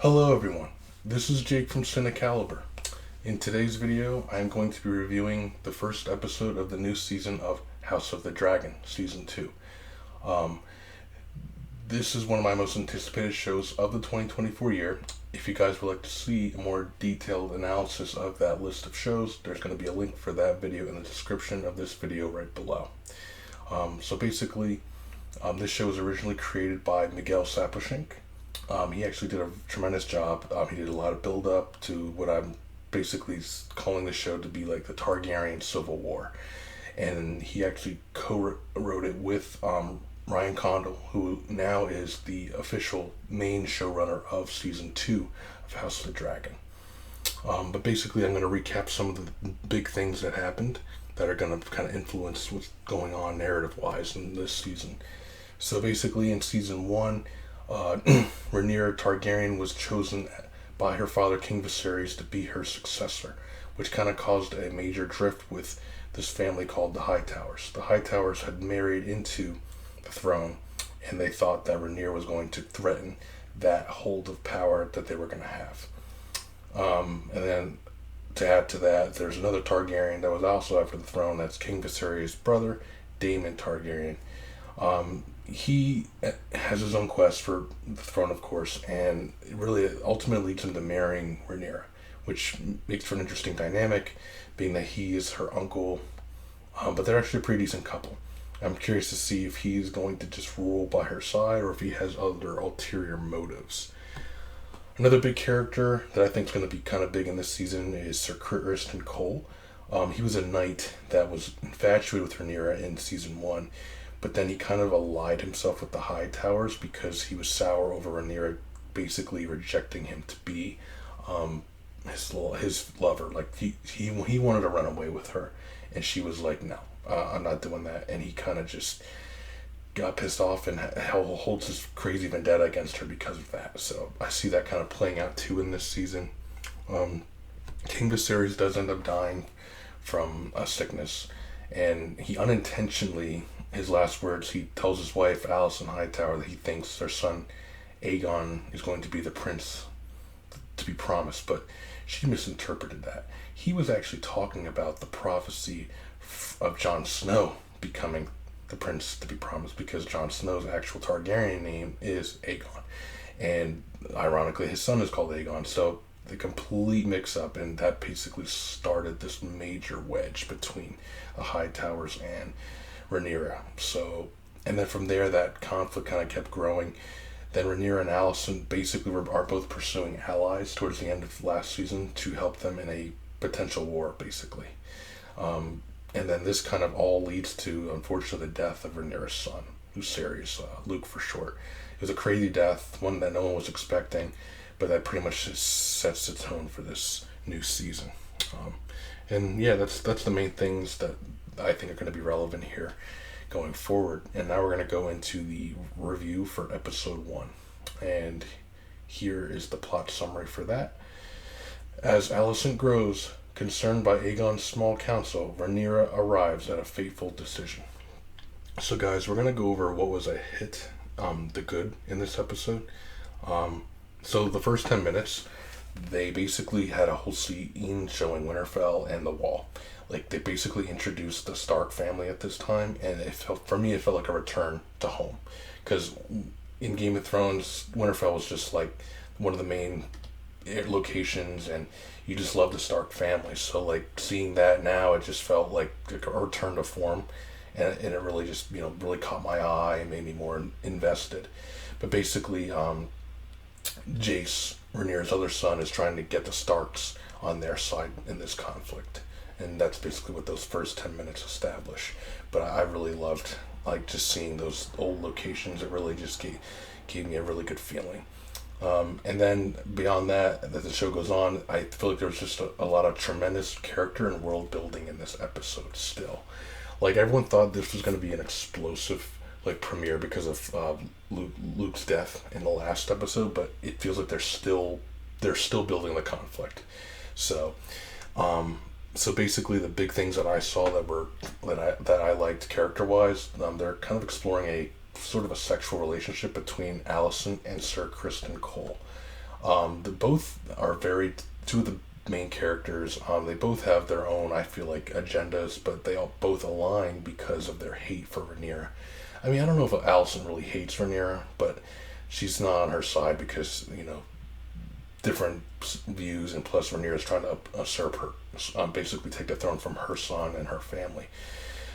Hello everyone, this is Jake from CINECALIBER. In today's video, I am going to be reviewing the first episode of the new season of House of the Dragon, Season 2. Um, this is one of my most anticipated shows of the 2024 year. If you guys would like to see a more detailed analysis of that list of shows, there's going to be a link for that video in the description of this video right below. So basically, this show was originally created by Miguel Sapochnik. He actually did a tremendous job. He did a lot of build up to what I'm basically calling the show to be like the Targaryen Civil War. And he actually co-wrote it with Ryan Condal, who now is the official main showrunner of season 2 of House of the Dragon. But basically, I'm going to recap some of the big things that happened that are going to kind of influence what's going on narrative-wise in this season. So basically, in season 1, Rhaenyra Targaryen was chosen by her father King Viserys to be her successor, which kind of caused a major drift with this family called the Hightowers. The Hightowers had married into the throne, and they thought that Rhaenyra was going to threaten that hold of power that they were going to have. And then to add to that, there's another Targaryen that was also after the throne. That's King Viserys' brother, Daemon Targaryen. He has his own quest for the throne, of course, and it really ultimately leads him to marrying Rhaenyra, which makes for an interesting dynamic, being that he is her uncle, but they're actually a pretty decent couple. I'm curious to see if he's going to just rule by her side or if he has other ulterior motives. Another big character that I think is going to be kind of big in this season is Sir Criston Cole. He was a knight that was infatuated with Rhaenyra in season 1, but then he kind of allied himself with the Hightowers because he was sour over Rhaenyra basically rejecting him to be his lover. Like he wanted to run away with her, and she was like, "No, I'm not doing that." And he kind of just got pissed off and holds his crazy vendetta against her because of that. So I see that kind of playing out too in this season. King Viserys does end up dying from a sickness, and he unintentionally, his last words, he tells his wife Alicent Hightower that he thinks their son Aegon is going to be the prince to be promised, but she misinterpreted that. He was actually talking about the prophecy of Jon Snow becoming the prince to be promised, because Jon Snow's actual Targaryen name is Aegon, and ironically his son is called Aegon. So the complete mix-up, and that basically started this major wedge between the Hightowers and Rhaenyra. So, and then from there, that conflict kind of kept growing. Then Rhaenyra and Alicent basically are both pursuing allies towards the end of last season to help them in a potential war, basically. And then this kind of all leads to, unfortunately, the death of Rhaenyra's son, Lucerys, Luke for short. It was a crazy death, one that no one was expecting, but that pretty much sets the tone for this new season. And yeah, that's the main things that I think are going to be relevant here going forward. And now we're going to go into the review for episode 1. And here is the plot summary for that. As Alicent grows, concerned by Aegon's small council, Rhaenyra arrives at a fateful decision. So guys, we're going to go over what was a hit, the good in this episode. So the first 10 minutes, they basically had a whole scene showing Winterfell and the Wall. Like, they basically introduced the Stark family at this time, and for me, it felt like a return to home. Because in Game of Thrones, Winterfell was just like one of the main locations, and you just love the Stark family. So like seeing that now, it just felt like a return to form, and it really just really caught my eye and made me more invested. But basically, Jace, Rhaenyra's other son, is trying to get the Starks on their side in this conflict. And that's basically what those first 10 minutes establish. But I really loved just seeing those old locations. It really just gave me a really good feeling. And then beyond that, as the show goes on, I feel like there was just a lot of tremendous character and world building in this episode still. Like, everyone thought this was going to be an explosive premiere because of Luke's death in the last episode, but it feels like they're still building the conflict. So basically, the big things that I saw that I liked character wise, they're kind of exploring a sort of a sexual relationship between Alicent and Sir Criston Cole. The both are very two of the main characters. They both have their own, I feel like, agendas, but they all both align because of their hate for Rhaenyra. I mean, I don't know if Alicent really hates Rhaenyra, but she's not on her side because different views, and plus Rhaenyra is trying to usurp her, basically take the throne from her son and her family.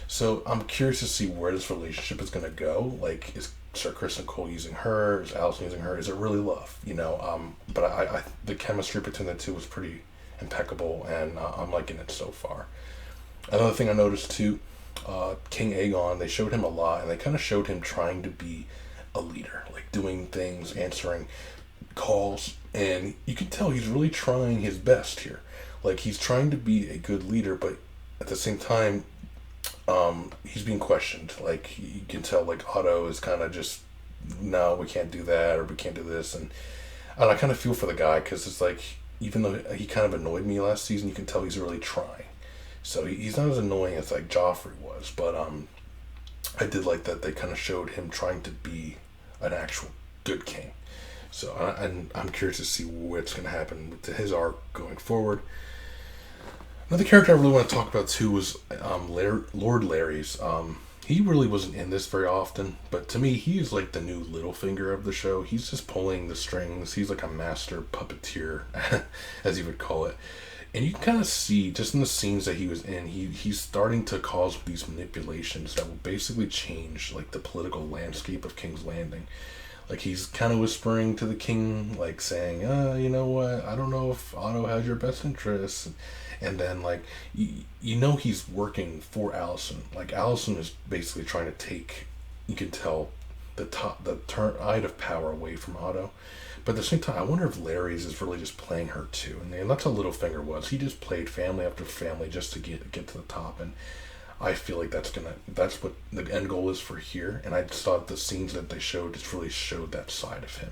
So I'm curious to see where this relationship is going to go. Like, is Sir Kristen Cole using her? Is Alicent using her? Is it really love? But the chemistry between the two was pretty impeccable, and I'm liking it so far. Another thing I noticed too, King Aegon, they showed him a lot, and they kind of showed him trying to be a leader, like doing things, answering calls, and you can tell he's really trying his best here. Like, he's trying to be a good leader, but at the same time, he's being questioned. Like, you can tell, like, Otto is kind of just, no, we can't do that, or we can't do this, and I kind of feel for the guy, because it's like, even though he kind of annoyed me last season, you can tell he's really trying. So he's not as annoying as, like, Joffrey was, but I did like that they kind of showed him trying to be an actual good king. So I'm curious to see what's going to happen with his arc going forward. Another character I really want to talk about too was Lord Larrys. He really wasn't in this very often, but to me, he is like the new Littlefinger of the show. He's just pulling the strings. He's like a master puppeteer, as you would call it. And you can kind of see, just in the scenes that he was in, he's starting to cause these manipulations that will basically change like the political landscape of King's Landing. Like, he's kind of whispering to the king, like saying, you know what, I don't know if Otto has your best interests. And then, like, he's working for Alicent. Like, Alicent is basically trying to take, you can tell, the tide of power away from Otto. But at the same time, I wonder if Larry's is really just playing her too. And that's how Littlefinger was. He just played family after family just to get to the top. And I feel like that's what the end goal is for here. And I just thought the scenes that they showed just really showed that side of him.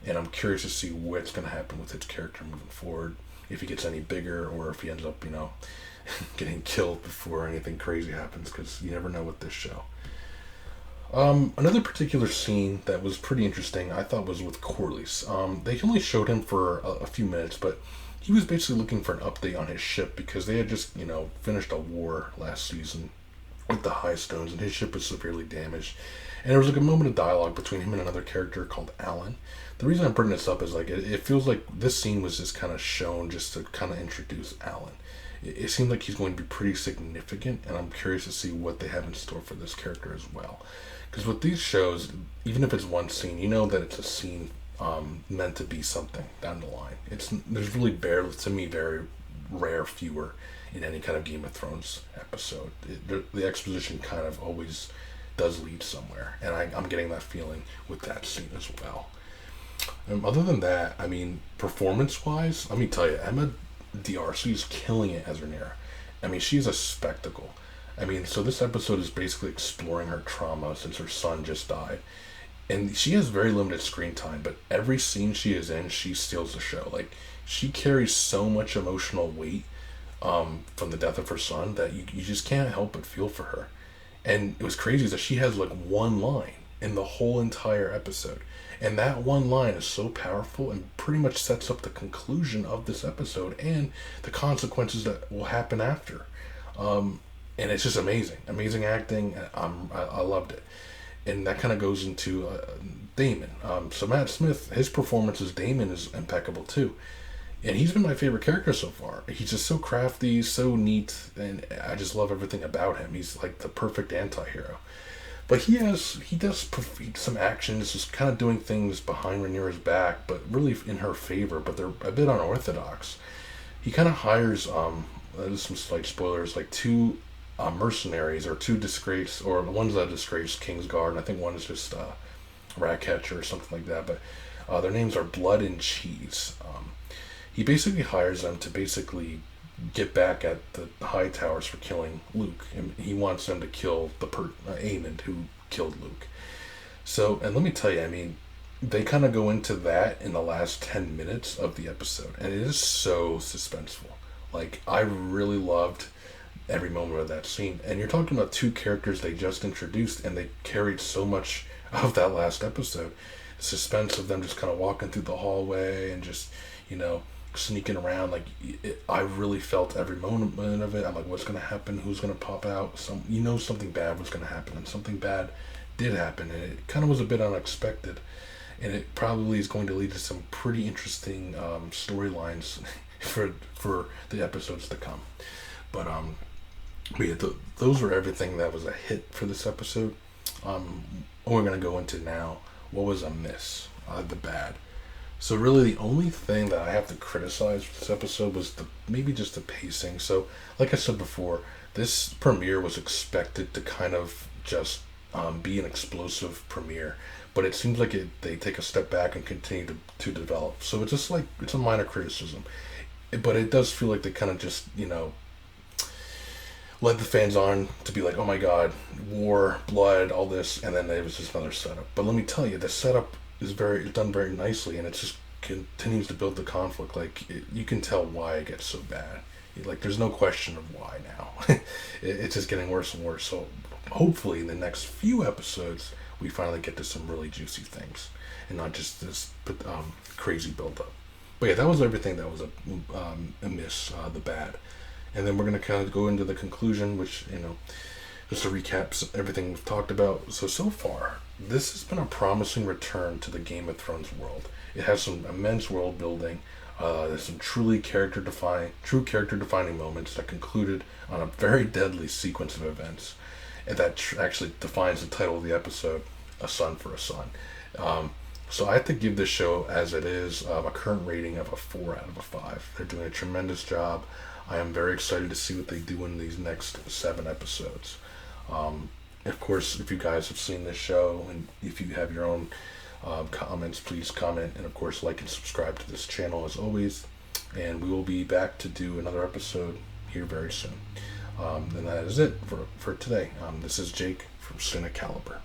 And I'm curious to see what's going to happen with his character moving forward. If he gets any bigger, or if he ends up, getting killed before anything crazy happens, because you never know with this show. Another particular scene that was pretty interesting, I thought, was with Corlys. They only showed him for a few minutes, but he was basically looking for an update on his ship, because they had just, finished a war last season with the High Stones, and his ship was severely damaged. And there was like a moment of dialogue between him and another character called Alan. The reason I'm bringing this up is like it feels like this scene was just kind of shown just to kind of introduce Alan. It seemed like he's going to be pretty significant, and I'm curious to see what they have in store for this character as well. Because with these shows, even if it's one scene, you know that it's a scene meant to be something down the line. There's really very rare fewer in any kind of Game of Thrones episode. The exposition kind of always does lead somewhere, and I'm getting that feeling with that scene as well. Other than that, I mean, performance-wise, let me tell you, Emma D'Arcy is killing it as Rhaenyra. I mean, she's a spectacle. I mean, so this episode is basically exploring her trauma since her son just died. And she has very limited screen time, but every scene she is in, she steals the show. Like, she carries so much emotional weight from the death of her son that you just can't help but feel for her. And it was crazy that she has like one line in the whole entire episode. And that one line is so powerful and pretty much sets up the conclusion of this episode and the consequences that will happen after. And it's just amazing. Amazing acting. I loved it. And that kind of goes into Daemon. So Matt Smith, his performance as Daemon is impeccable too. And he's been my favorite character so far. He's just so crafty, so neat, and I just love everything about him. He's like the perfect anti-hero. But he does some actions, just kind of doing things behind Rhaenyra's back, but really in her favor, but they're a bit unorthodox. He kind of hires, there's some slight spoilers, like two mercenaries, or one's that disgraced Kingsguard, and I think one is just Ratcatcher or something like that, but their names are Blood and Cheese. He basically hires them to basically get back at the High Towers for killing Luke, and he wants them to kill Aemond, who killed Luke. So, and let me tell you, I mean, they kind of go into that in the last 10 minutes of the episode, and it is so suspenseful. Like, I really loved every moment of that scene. And you're talking about two characters they just introduced, and they carried so much of that last episode. The suspense of them just kind of walking through the hallway and just, sneaking around. Like, I really felt every moment of it. I'm like, what's going to happen? Who's going to pop out? Something bad was going to happen, and something bad did happen, and it kind of was a bit unexpected. And it probably is going to lead to some pretty interesting storylines for the episodes to come. But yeah, those were everything that was a hit for this episode. We're gonna go into now what was a miss, the bad. So really, the only thing that I have to criticize for this episode was maybe just the pacing. So, like I said before, this premiere was expected to kind of just be an explosive premiere, but it seems like they take a step back and continue to develop. So it's just like, it's a minor criticism, but it does feel like they kind of just led the fans on to be like, oh my god, war, blood, all this, and then it was just another setup. But let me tell you, the setup is done very nicely, and it just continues to build the conflict. Like, you can tell why it gets so bad. Like, there's no question of why now. It's just getting worse and worse. So hopefully in the next few episodes we finally get to some really juicy things and not just this crazy build-up. But yeah, that was everything that was a miss, the bad. And then we're going to kind of go into the conclusion, which, just to recap everything we've talked about. So far, this has been a promising return to the Game of Thrones world. It has some immense world building. There's some true character-defining moments that concluded on a very deadly sequence of events. And that actually defines the title of the episode, A Son for a Son. So I have to give this show, as it is, a current rating of a 4 out of a 5. They're doing a tremendous job. I am very excited to see what they do in these next 7 episodes. Of course, if you guys have seen this show, and if you have your own comments, please comment, and of course like and subscribe to this channel as always, and we will be back to do another episode here very soon. And that is it for today. This is Jake from CINECALIBER.